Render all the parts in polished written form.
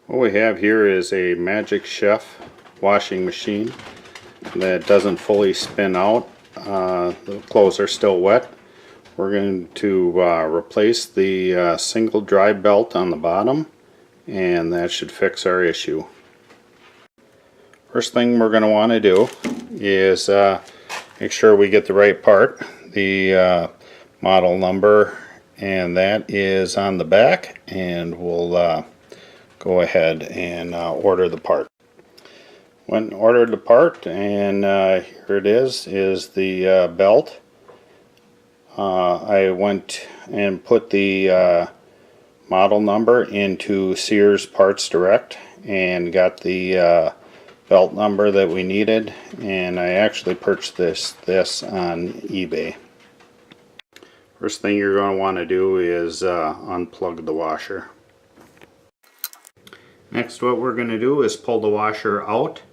What we have here is a Magic Chef washing machine that doesn't fully spin out. The clothes are still wet. We're going to replace the single dry belt on the bottom, and that should fix our issue. First thing we're going to want to do is make sure we get the right part, the model number, and that is on the back, and we'll go ahead and order the part. Went and ordered the part, and here it is the belt. I went and put the model number into Sears Parts Direct and got the belt number that we needed, and I actually purchased this on eBay. First thing you're going to want to do is unplug the washer. Next, what we're going to do is pull the washer out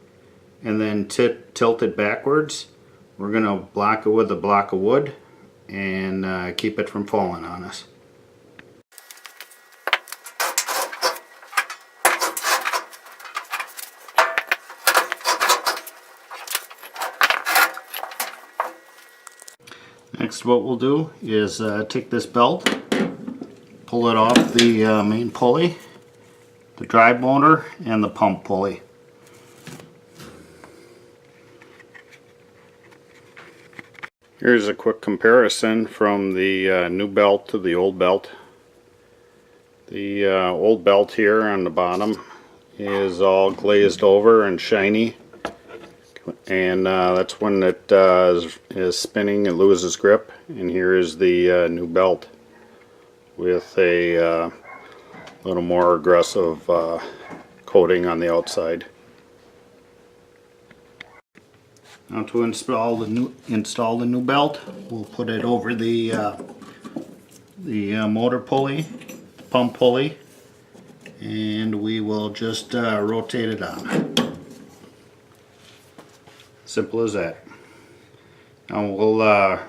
and then tilt it backwards. We're going to block it with a block of wood and keep it from falling on us. Next, what we'll do is take this belt, pull it off the main pulley, the drive motor, and the pump pulley. Here's a quick comparison from the new belt to the old belt. The old belt here on the bottom is all glazed over and shiny, and that's when it is spinning and loses grip. And here is the new belt with a little more aggressive coating on the outside. Now to install the new belt, we'll put it over the motor pulley, pump pulley, and we will just rotate it on. Simple as that. Now we'll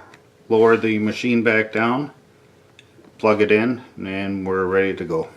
lower the machine back down, plug it in, and we're ready to go.